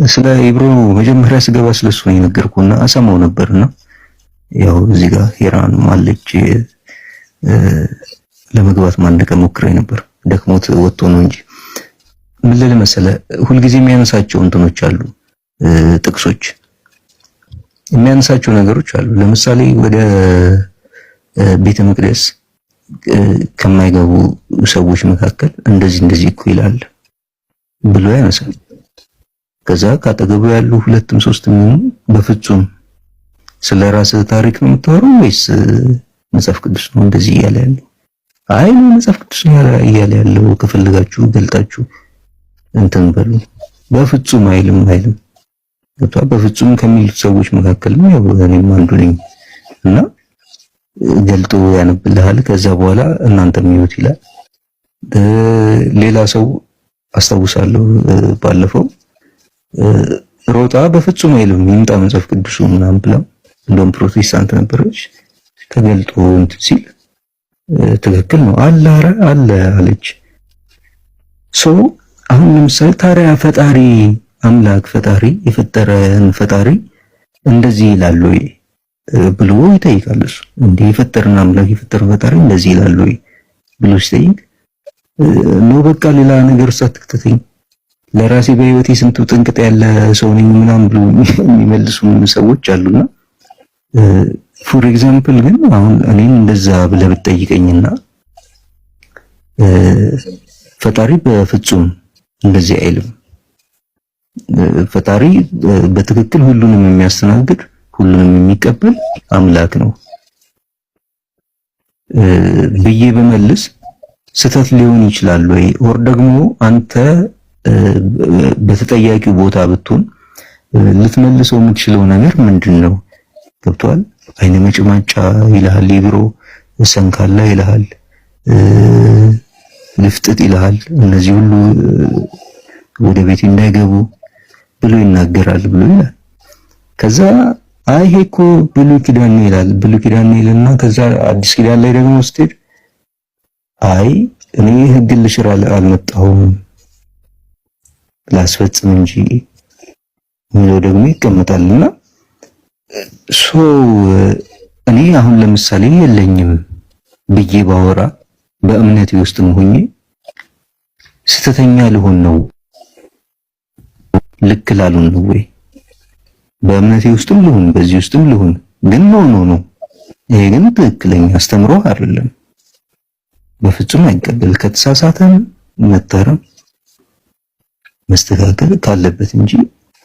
ስለ ኢብሮ መጀመሪያ ስገባ ስለሱ ነው የነገርኩና አሰማው ነበርና ያው እዚህ ጋር ሄራን ማለች ለመግባት ማንደቀ ሞክሬ ነበር ደክሞት ወጥቶ ነው እንጂ ምን ልል መሰለህ ሁልጊዜ የሚያነሳቸው እንትኖች አሉ ጥቅሶች የሚያነሳቸው ነገሮች አሉ ለምሳሌ ወደ ቤተ መቅደስ ከማይገቡ ሰዎች መካከል እንደዚህ እኮ ይላል ብሎ ያነሳል ከዛ ካጠገቡ ያሉ ሁለትም ሶስትም በፍጹም ስለራስ ታሪክ ነው የምታወራው ወይስ መጽሐፍ ቅዱስ ነው እንደዚህ እያለ ያለው አይ መጽሐፍ ቅዱስ ነው እያለ ያለው ከፈልጋችሁ ገልጣችሁ እንትን በሉ በፍጹም አይልም በፍጹም ከሚሉት ሰዎች መካከል ነው ያው እኔም አንዱ ነኝ እና ገልጦ ያነብልሃል ከዛ በኋላ እናንተም ይዩት ይላል ሌላ ሰው አስተውሳለሁ ባለፈው ሮጣ በፍጹም አይልም ይምጣ መጽሐፍ ቅዱስ ምናምን ብላ እንደውም ፕሮቴስታንት ነበረች ተገልጦ እንትን ሲል ትክክል ነው አለ አለች ሶ አሁን ለምሳሌ ታዲያ ፈጣሪ አምላክ ፈጣሪ የፈጠረን ፈጣሪ እንደዚህ ይላል ወይ ብሎ ይጠይቃል እሱ እንዴ የፈጠረን አምላክ የፈጠረን ፈጣሪ እንደዚህ ይላል ወይ ብሎ ሲጠይቅ ነው በቃ ሌላ ነገር ሳትከተተኝ ለራሴ በህይወቴ ስንቱ ጥንቅጥ ያለ ሰው ነኝ ምናምን ብሎ የሚመልሱ ሰዎች አሉና ፎር ኤግዛምፕል ግን አሁን እኔን እንደዛ ብለህ ብትጠይቀኝና ፈጣሪ በፍጹም እንደዚህ አይልም ፈጣሪ በትክክል ሁሉንም የሚያስተናግድ ሁሉንም የሚቀበል አምላክ ነው ብዬ በመልስ ስተት ሊሆን ይችላል ወይ ወር ደግሞ አንተ በተጠያቂው ቦታ ብትሆን ልትመልሰው የምትችለው ነገር ምንድነው ገብቷል አይነ መጭማጫ ይልሃል ይብሮ ሰንካላ ይልሃል ልፍጥጥ ይልሃል እነዚህ ሁሉ ወደ ቤት እንዳይገቡ ብሎ ይናገራል ብሎ ይላል ከዛ አይ ሄኮ ብሉይ ኪዳን ይላል ብሉይ ኪዳን ይልና ከዛ አዲስ ኪዳን ላይ ደግሞ ስትሄድ አይ እኔ ህግ ልሽር አልመጣሁም ላስፈጽም እንጂ ምንለው ደግሞ ይቀመጣልና ሶ እኔ አሁን ለምሳሌ የለኝም ብዬ ባወራ በእምነቴ ውስጥም ሆኜ ስተተኛ ልሆን ነው ልክ ላሉን ነው ወይ በእምነቴ ውስጥም ልሆን በዚህ ውስጥም ልሆን ግን ነው ይሄ ግን ትክክለኛ አስተምሮ አይደለም በፍጹም አይቀበል ከተሳሳተም መታረም መስተካከል ካለበት እንጂ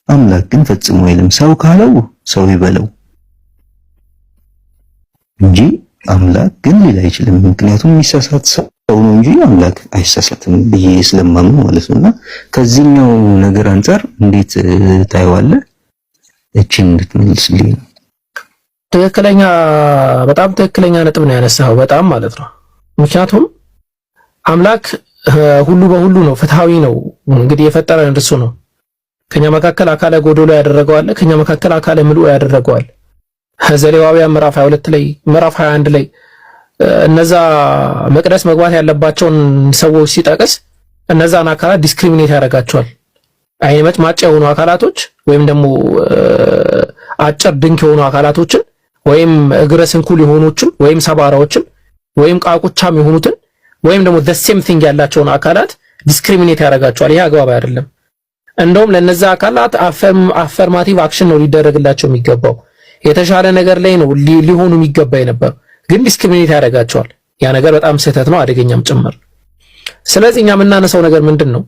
አምላክ ግን ፈጽሞ አይልም ሰው ካለው ሰው ይበለው እንጂ አምላክ ግን ሊል አይችልም ምክንያቱም የሚሳሳት ሰው ነው እንጂ አምላክ አይሳሳትም ብዬ ስለማምን ማለት ነውና ከዚህኛው ነገር አንፃር እንዴት ታየዋለህ እቺን እንድትመልስልኝ ትክክለኛ በጣም ትክክለኛ ነጥብ ነው ያነሳው በጣም ማለት ነው ምክንያቱም አምላክ ሁሉ በሁሉ ነው ፍትሃዊ ነው እንግዲህ የፈጠረን እርሱ ነው ከኛ መካከል አካለ ጎዶሎ ያደረገው አለ ከኛ መካከል አካለ ምሉእ ያደረገው አለ ዘሌዋውያን ምዕራፍ 22 ላይ ምዕራፍ 21 ላይ እነዛ መቅደስ መግባት ያለባቸውን ሰዎች ሲጠቅስ እነዛን አካላት ዲስክሪሚኔት ያደርጋቸዋል አይነ መጭማጫ የሆኑ አካላቶች ወይም ደግሞ አጭር ድንክ የሆኑ አካላቶችን ወይም እግረ ስንኩል የሆኑችን ወይም ሰባራዎችን ወይም ቃቁቻም የሆኑትን ወይም ደግሞ the same thing ያላቸውን አካላት ዲስክሪሚኔት ያደርጋቸዋል ይሄ አግባብ አይደለም እንደውም ለነዛ አካላት አፈርማቲቭ አክሽን ነው ሊደረግላቸው የሚገባው የተሻለ ነገር ላይ ነው ሊሆኑ የሚገባ የነበር ግን ዲስክሪሚኔት ያደርጋቸዋል ያ ነገር በጣም ስህተት ነው አደገኛም ጭምር ስለዚህ እኛ የምናነሳው ነገር ምንድነው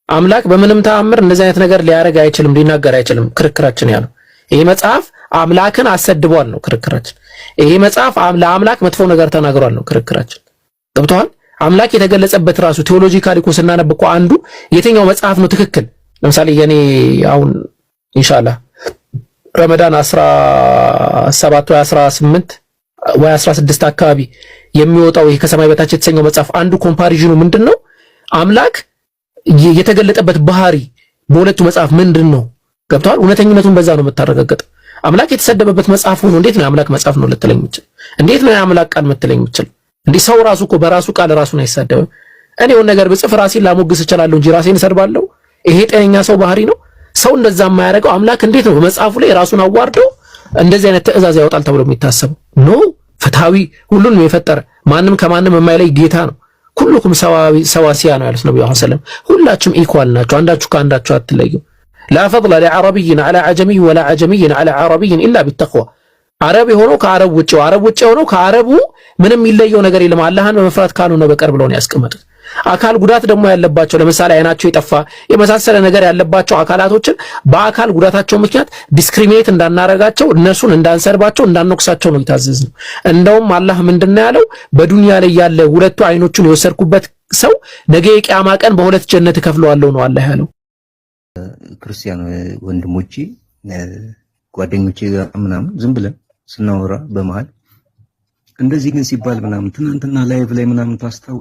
አምላክ በምንም ተአምር እንደዚህ አይነት ነገር ሊያረግ አይችልም ሊናገር አይችልም ክርክራችን ያለው ይሄ መጽሐፍ አምላክን አሰድቧል ነው ክርክራችን ይሄ መጽሐፍ ለአምላክ መጥፎ ነገር ተናግሯል ነው ክርክራችን ገብቷል አምላክ የተገለጸበት ራሱ ቴዎሎጂካሊ እኮ ስናነብ እኮ አንዱ የትኛው መጽሐፍ ነው ትክክል ለምሳሌ የኔ አሁን ኢንሻአላህ ረመዳን 17 ወይ 18 ወይ 16 አካባቢ የሚወጣው ይሄ ከሰማይ በታች የተሰኘው መጽሐፍ አንዱ ኮምፓሪዥኑ ምንድነው አምላክ የተገለጠበት ባህሪ በሁለቱ መጽሐፍ ምንድነው ገብቷል እውነተኝነቱን በዛ ነው የምታረጋግጠው አምላክ የተሰደበበት መጽሐፍ ሆኖ እንዴት ነው አምላክ መጽሐፍ ነው ልትለኝ የምትችል እንዴት ነው አምላክ ቃል ልትለኝ የምትችል እንዴ ሰው ራሱ እኮ በራሱ ቃል ራሱን አይሳደብም እኔ ወን ነገር ብጽፍ ራሴን ላሞግስ እችላለሁ እንጂ ራሴን እሰድባለሁ ይሄ ጤነኛ ሰው ባህሪ ነው ሰው እንደዛ የማያደርገው አምላክ እንዴት ነው በመጽሐፉ ላይ ራሱን አዋርዶ እንደዚህ አይነት ትእዛዝ ያወጣል ተብሎ የሚታሰበው? ኖ ፍትሃዊ ሁሉንም የፈጠረ ማንም ከማንም የማይለይ ጌታ ነው። ኩሉኩም ሰዋሲያ ነው ያሉት ነብዩ ሰለላሁ ዐለይሂ ወሰለም። ሁላችሁም ኢኳል ናችሁ፣ አንዳችሁ ከአንዳችሁ አትለዩ። ላ ፈድለ ለዐረቢይን ዐላ ዐጀሚይ ወላ ዐጀሚይን ዐላ ዐረቢይን ኢላ ቢተቅዋ። አረብ የሆነው ከአረብ ውጭ፣ አረብ ውጭ የሆነው ከአረቡ ምንም የሚለየው ነገር የለም አላህን በመፍራት ካልሆነ በቀር ብለው ነው ያስቀመጡት። አካል ጉዳት ደግሞ ያለባቸው ለምሳሌ አይናቸው የጠፋ የመሳሰለ ነገር ያለባቸው አካላቶችን በአካል ጉዳታቸው ምክንያት ዲስክሪሚኔት እንዳናረጋቸው፣ እነሱን እንዳንሰርባቸው፣ እንዳንወቅሳቸው ነው የታዘዝነው። እንደውም አላህ ምንድነው ያለው? በዱንያ ላይ ያለ ሁለቱ አይኖቹን የወሰድኩበት ሰው ነገ የቂያማ ቀን በሁለት ጀነት እከፍለዋለሁ ነው አላህ ያለው። ክርስቲያን ወንድሞቼ ጓደኞቼ ጋር ምናምን ዝም ብለን ስናወራ በመሃል እንደዚህ ግን ሲባል ምናምን ትናንትና ላይቭ ላይ ምናምን ታስታው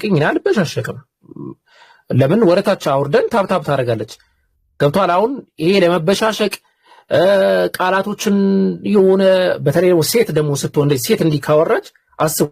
ጠይቀኝ እኔ አልበሻሸቅም። ለምን ወረታች አውርደን ታብታብ ታደርጋለች። ገብቷል። አሁን ይሄ ለመበሻሸቅ ቃላቶችን የሆነ በተለይ ሴት ደግሞ ስትሆን ሴት እንዲህ ካወራች አስቡ።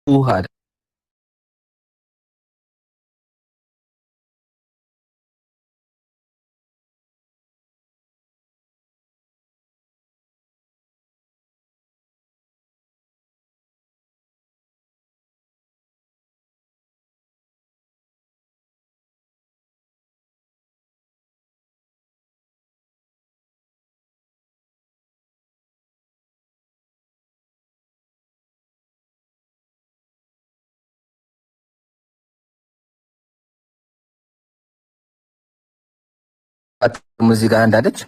ውሃ ሙዚቃ እንዳለች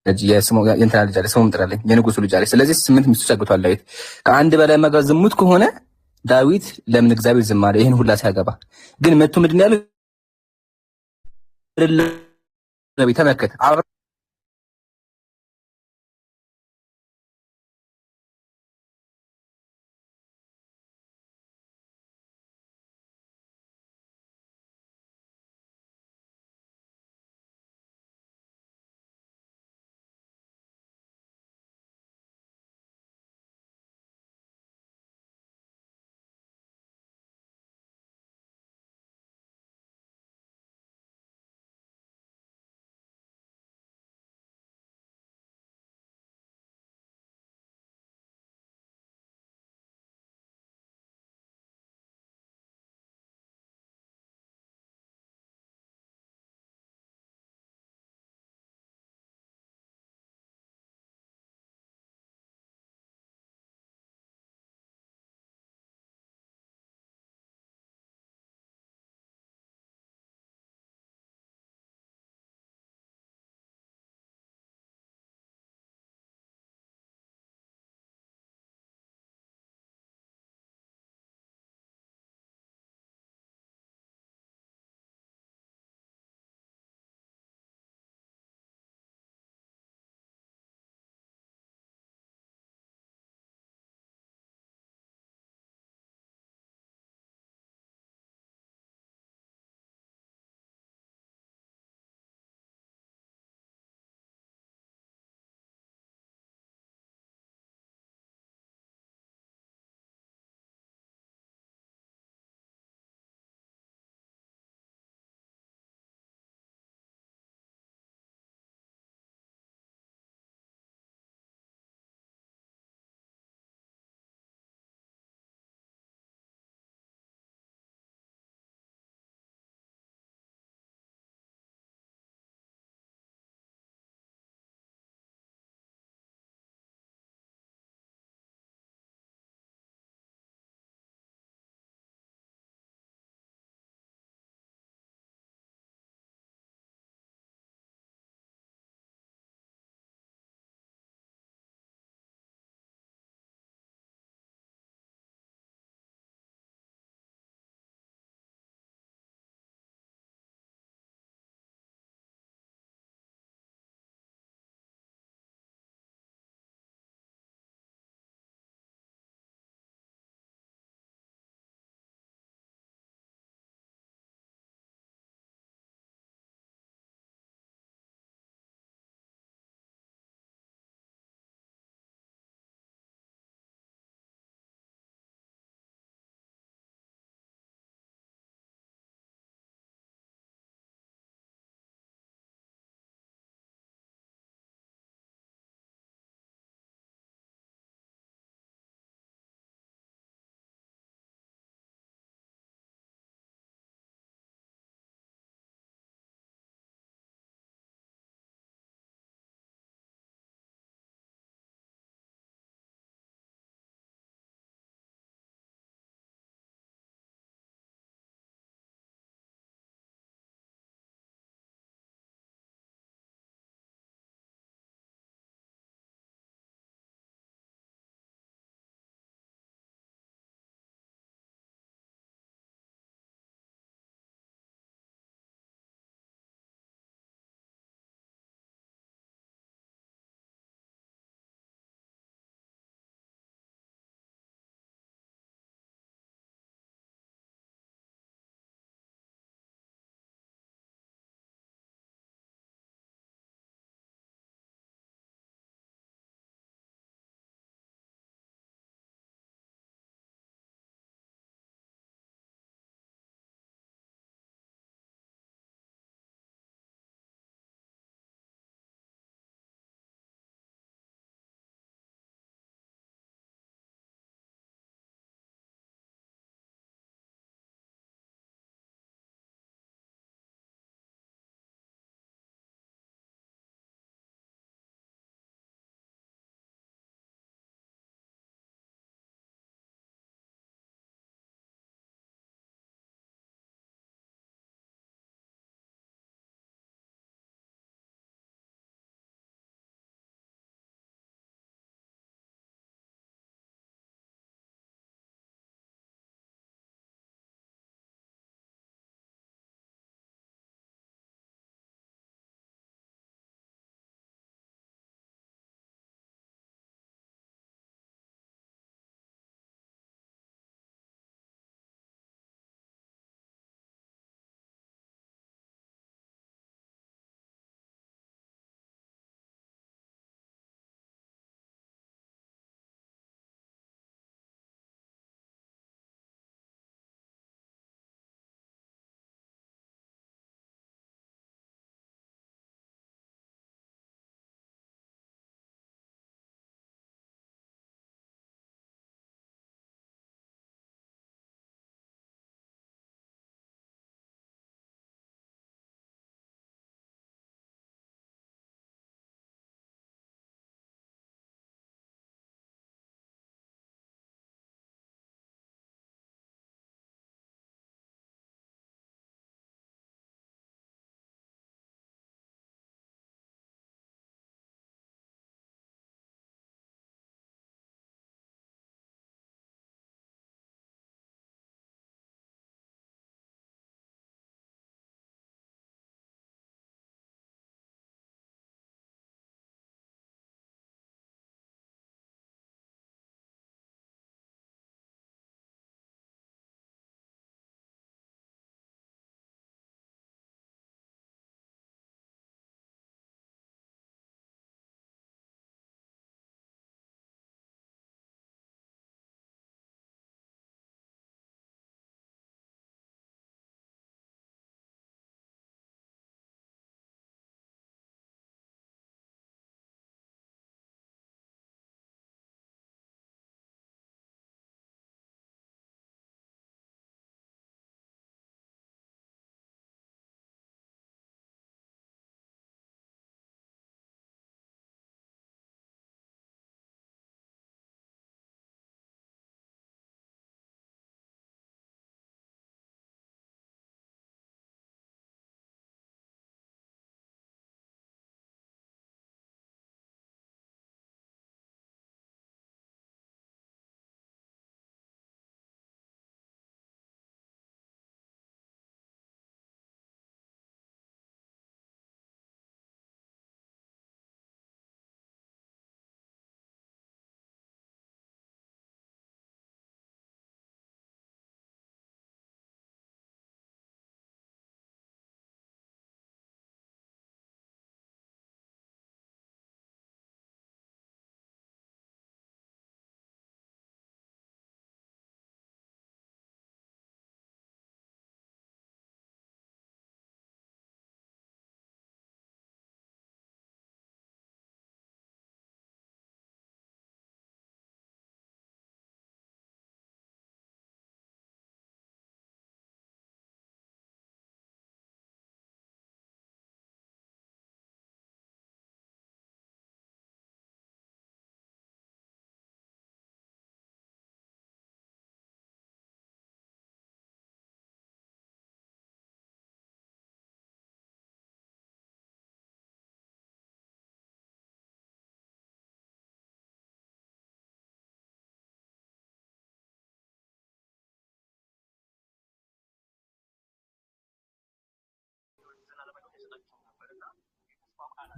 የእንትና ልጅ አለ ስሙም ጥራለኝ የንጉሱ ልጅ አለ። ስለዚህ 8 ሚስቶች አግብቷል ዳዊት። ከአንድ በላይ ማግባት ዝሙት ከሆነ ዳዊት ለምን እግዚአብሔር ዝም አለ? ይሄን ሁላ ሲያገባ ግን መጥቶ ምንድን ያለው ተመከተ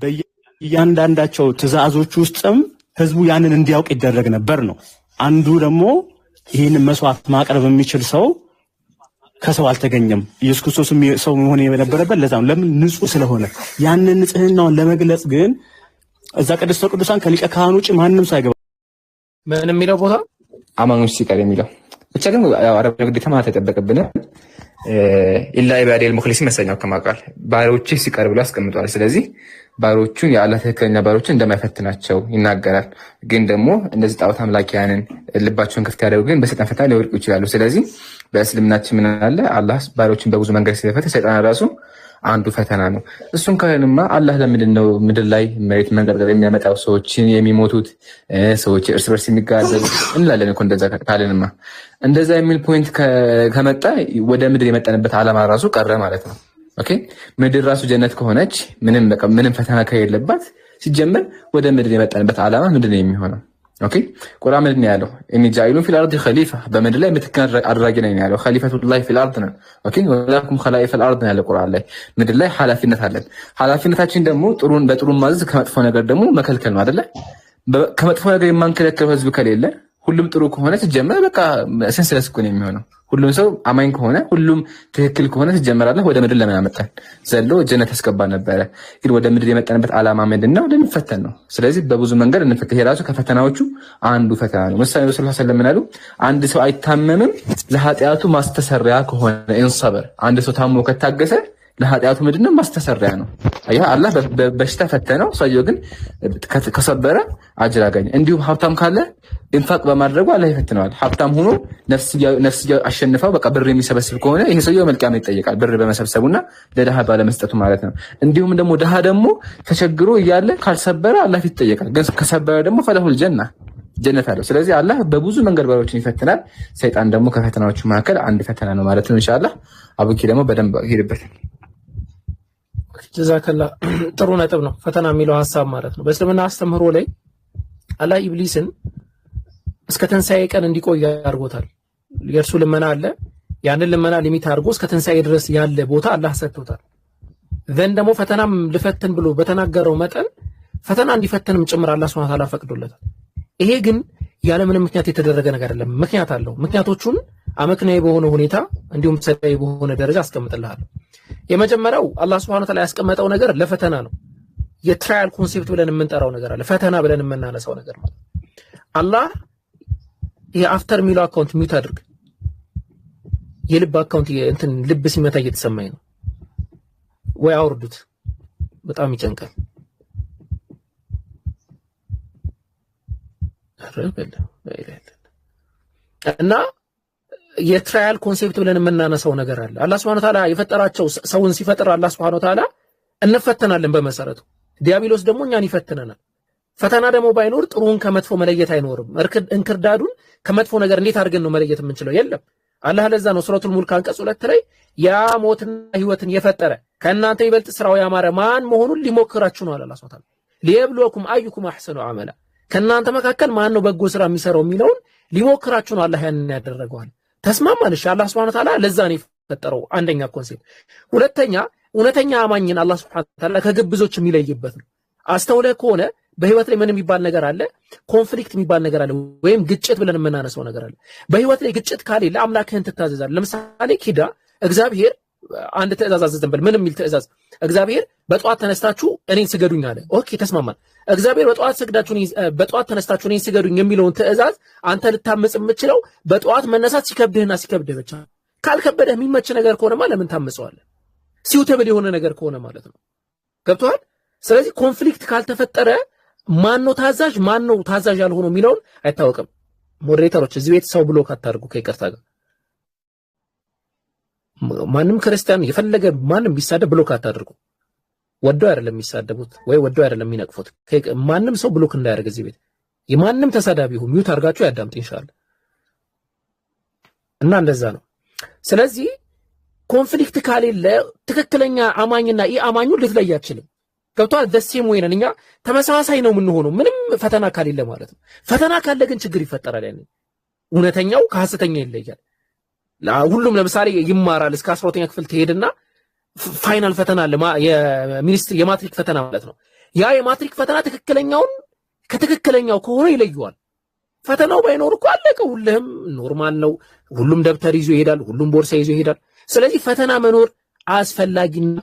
በእያንዳንዳቸው ትእዛዞች ውስጥም ህዝቡ ያንን እንዲያውቅ ይደረግ ነበር ነው። አንዱ ደግሞ ይህንን መስዋዕት ማቅረብ የሚችል ሰው ከሰው አልተገኘም። ኢየሱስ ክርስቶስ ሰው መሆን የነበረበት ለዛ ነው። ለምን? ንጹህ ስለሆነ። ያንን ንጽህናውን ለመግለጽ ግን እዛ ቅድስተ ቅዱሳን ከሊቀ ካህኑ ውጭ ማንም ሰው አይገባም። ምን የሚለው ቦታ አማኞች ሲቀር የሚለው ብቻ ግን አረብ ግዴታ ማለት አይጠበቅብንም። ኢላ ኢባዲል ሙኽሊሲን መሰኛው ከማቃል ባሮቼ ሲቀር ብሎ አስቀምጧል። ስለዚህ ባሮቹን የአላህ ትክክለኛ ባሮችን እንደማይፈትናቸው ይናገራል። ግን ደግሞ እንደዚህ ጣዖት አምላኪያንን ልባቸውን ክፍት ያደርጉ ግን በሰይጣን ፈተና ሊወድቁ ይችላሉ። ስለዚህ በእስልምናችን ምን አለ? አላህ ባሮችን በብዙ መንገድ ስለፈተ ሰይጣን ራሱ አንዱ ፈተና ነው። እሱን ካልንማ አላህ ለምንድን ነው ምድር ላይ መሬት መንቀጥቀጥ የሚያመጣው? ሰዎችን የሚሞቱት ሰዎች እርስ በርስ የሚጋደሉ እንላለን እኮ። እንደዛ ካልንማ እንደዛ የሚል ፖይንት ከመጣ ወደ ምድር የመጣንበት ዓላማ ራሱ ቀረ ማለት ነው። ኦኬ ምድር ራሱ ጀነት ከሆነች ምንም ፈተና ከሌለባት ሲጀመር ወደ ምድር የመጣንበት ዓላማ ምንድን ነው የሚሆነው? ኦኬ ቁርአን ምንድን ነው ያለው? ኢኒ ጃኢሉን ፊል አርዲ ኸሊፋ፣ በምድር ላይ ምትክ አድራጊ ነኝ ያለው። ኸሊፈቱላሂ ፊል አርድ ነው። ኦኬ ወላኩም ኸላኢፈል አርድ ነው ያለው ቁርአን ላይ። ምድር ላይ ኃላፊነት አለን። ኃላፊነታችን ደግሞ በጥሩ ማዘዝ ከመጥፎ ነገር ደግሞ መከልከል ነው አይደለ? ከመጥፎ ነገር የማንከለከለው ህዝብ ከሌለ ሁሉም ጥሩ ከሆነ ሲጀመር በቃ ሰንሰለት እኮ ነው የሚሆነው። ሁሉም ሰው አማኝ ከሆነ ሁሉም ትክክል ከሆነ ሲጀመራለህ ወደ ምድር ለምን አመጣን? ዘሎ ጀነት ያስገባ ነበረ። ግን ወደ ምድር የመጣንበት ዓላማ ምንድነው? ለሚፈተን ነው። ስለዚህ በብዙ መንገድ እንፈተን። ይሄ ራሱ ከፈተናዎቹ አንዱ ፈተና ነው። ምሳሌ ረሱላህ ሰለላሁ ዐለይሂ ወሰለም አሉ፣ አንድ ሰው አይታመምም ለኃጢአቱ ማስተሰሪያ ከሆነ ኢንሰበር፣ አንድ ሰው ታሞ ከታገሰ ለኃጢአቱ ምንድነው? ማስተሰሪያ ነው። አያ አላህ በሽታ ፈተነው፣ ሰውየው ግን ከሰበረ አጅር አገኘ። እንዲሁም ሀብታም ካለ ኢንፋቅ በማድረጉ አላህ ይፈትነዋል። ሀብታም ሆኖ ነፍስያው አሸንፈው በቃ ብር የሚሰበስብ ከሆነ ይሄ ሰውየው መልካም ይጠየቃል፣ ብር በመሰብሰቡና ለድሃ ባለመስጠቱ ማለት ነው። እንዲሁም ደግሞ ድሃ ደግሞ ተቸግሮ እያለ ካልሰበረ አላህ ፊት ይጠየቃል። ግን ከሰበረ ደግሞ ፈለሁል ጀነት አለው። ስለዚህ አላህ በብዙ መንገድ ባሮችን ይፈትናል። ሰይጣን ደግሞ ከፈተናዎቹ መካከል አንድ ፈተና ነው ማለት ነው። ኢንሻአላህ አቡኪ ደግሞ በደንብ ሄድበት። ጀዛከላ ጥሩ ነጥብ ነው። ፈተና የሚለው ሐሳብ ማለት ነው። በእስልምና አስተምህሮ ላይ አላህ ኢብሊስን እስከ ትንሣኤ ቀን እንዲቆይ አድርጎታል። የእርሱ ልመና አለ። ያንን ልመና ሊሚት አድርጎ እስከ ትንሣኤ ድረስ ያለ ቦታ አላህ ሰጥቶታል። ዘንድ ደግሞ ፈተናም ልፈትን ብሎ በተናገረው መጠን ፈተና እንዲፈተንም ጭምር አላህ ሱብሓነሁ ወተዓላ ፈቅዶለታል። ይሄ ግን ያለ ምንም ምክንያት የተደረገ ነገር አይደለም። ምክንያት አለው። ምክንያቶቹን አመክንያዊ በሆነ ሁኔታ እንዲሁም ሰዳይ በሆነ ደረጃ አስቀምጥልሃለሁ። የመጀመሪያው አላህ ሱብሓነሁ ወተዓላ ያስቀመጠው ነገር ለፈተና ነው። የትራያል ኮንሴፕት ብለን የምንጠራው ነገር አለ። ፈተና ብለን የምናነሳው ነገር ማለት አላህ የአፍተር የሚለው አካውንት ሚውት አድርግ። የልብ አካውንት እንትን ልብ ሲመታ እየተሰማኝ ነው ወይ አውርዱት። በጣም ይጨንቃል። እና የትራያል ኮንሴፕት ብለን የምናነሳው ነገር አለ። አላህ Subhanahu Wa Ta'ala የፈጠራቸው ሰውን ሲፈጥር አላህ Subhanahu Wa Ta'ala እንፈተናለን በመሰረቱ። ዲያብሎስ ደግሞ እኛን ይፈትነናል። ፈተና ደግሞ ባይኖር ጥሩን ከመጥፎ መለየት አይኖርም። እንክርዳዱን ከመጥፎ ነገር እንዴት አድርገን ነው መለየት የምንችለው? የለም። አላህ ለዛ ነው ሱረቱል ሙልክ አንቀጽ 2 ላይ ያ ሞትና ህይወትን የፈጠረ ከእናንተ ይበልጥ ስራው ያማረ ማን መሆኑን ሊሞክራችሁ ነው አለ አላህ Subhanahu Wa Ta'ala። ሊየብሉወኩም አዩኩም አህሰኑ አመላ፣ ከእናንተ መካከል ማን ነው በጎ ስራ የሚሰራው የሚለውን ሊሞክራችሁ ነው አላህ ያንን ያደረገዋል። ተስማማን? እሺ አላህ Subhanahu Wa Ta'ala ለዛ ነው የፈጠረው። አንደኛ ኮንሴፕት። ሁለተኛ እውነተኛ አማኝን አላህ Subhanahu Wa Ta'ala ከግብዞች የሚለይበት ነው። አስተውለህ ከሆነ በህይወት ላይ ምን የሚባል ነገር አለ? ኮንፍሊክት የሚባል ነገር አለ፣ ወይም ግጭት ብለን የምናነሳው ነገር አለ። በህይወት ላይ ግጭት ካሌለ አምላክህን ትታዘዛለህ። ለምሳሌ ኪዳ እግዚአብሔር አንድ ትእዛዝ አዘዘን በል። ምን የሚል ትእዛዝ? እግዚአብሔር በጧት ተነስታችሁ እኔን ስገዱኝ አለ። ኦኬ ተስማማን። እግዚአብሔር በጧት ተነስታችሁ እኔን ስገዱኝ የሚለውን ትእዛዝ አንተ ልታመጽ የምትችለው በጧት መነሳት ሲከብድህና ሲከብድህ ብቻ። ካልከበደህ የሚመች ነገር ከሆነማ ለምን ታመጸዋለህ? ሲውተብል የሆነ ነገር ከሆነ ማለት ነው። ገብቶሃል? ስለዚህ ኮንፍሊክት ካልተፈጠረ ማን ነው ታዛዥ ማን ነው ታዛዥ ያልሆነው የሚለውን አይታወቅም። ሞዴሬተሮች እዚህ ቤት ሰው ብሎክ አታድርጉ ከይቅርታ ጋር። ማንም ክርስቲያን የፈለገ ማንም ቢሳደብ ብሎክ አታድርጉ። ወደው አይደለም የሚሳደቡት ወይ ወደው አይደለም የሚነቅፉት። ማንም ሰው ብሎክ እንዳያደርግ እዚህ ቤት የማንም ተሳዳቢ ይሁን ሚውት አድርጋችሁ ያዳምጥ ኢንሻአላህ። እና እንደዛ ነው። ስለዚህ ኮንፍሊክት ካሌለ ትክክለኛ አማኝና ኢአማኙ ልትለይ አትችልም። ገብቷል? ደሴም ወይ ነን እኛ ተመሳሳይ ነው የምንሆነው ምንም ፈተና ካሌለ ማለት ነው። ፈተና ካለ ግን ችግር ይፈጠራል። ያኔ እውነተኛው ከሐሰተኛ ይለያል። ሁሉም ለምሳሌ ይማራል እስከ 12ኛ ክፍል ትሄድና ፋይናል ፈተና አለ፣ የሚኒስትሪ የማትሪክ ፈተና ማለት ነው። ያ የማትሪክ ፈተና ትክክለኛውን ከትክክለኛው ከሆነ ይለየዋል። ፈተናው ባይኖር እኮ አለቀ። ሁሉም ኖርማል ነው። ሁሉም ደብተር ይዞ ይሄዳል። ሁሉም ቦርሳ ይዞ ይሄዳል። ስለዚህ ፈተና መኖር አስፈላጊና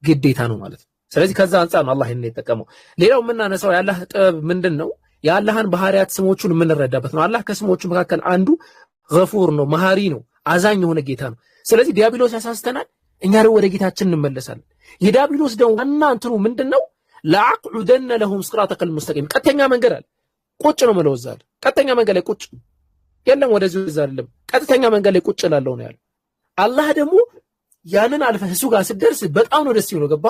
ግዴታ ነው ማለት ነው። ስለዚህ ከዛ አንፃር ነው አላህ ይሄን የተጠቀመው። ሌላው የምናነሳው የአላህ ጥበብ ምንድነው? የአላህን ባህሪያት ስሞቹን የምንረዳበት ነው። አላህ ከስሞቹ መካከል አንዱ ገፉር ነው፣ መሐሪ ነው፣ አዛኝ የሆነ ጌታ ነው። ስለዚህ ዲያብሎስ ያሳስተናል፣ እኛ ደግሞ ወደ ጌታችን እንመለሳለን። የዲያብሎስ ደግሞ ዋና እንትኑ ምንድነው? ለአቅዑደነ ለሁም ሲራጠከል ሙስተቂም፣ ቀጥተኛ መንገድ አለ። ቁጭ ነው መለወዛል። ቀጥተኛ መንገድ ላይ ቁጭ የለም፣ ወደዚህ ወደዛ አይደለም፣ ቀጥተኛ መንገድ ላይ ቁጭ እላለሁ ነው ያለው። አላህ ደግሞ ያንን አልፈህ እሱ ጋር ስትደርስ በጣም ነው ደስ ይለው። ገባ?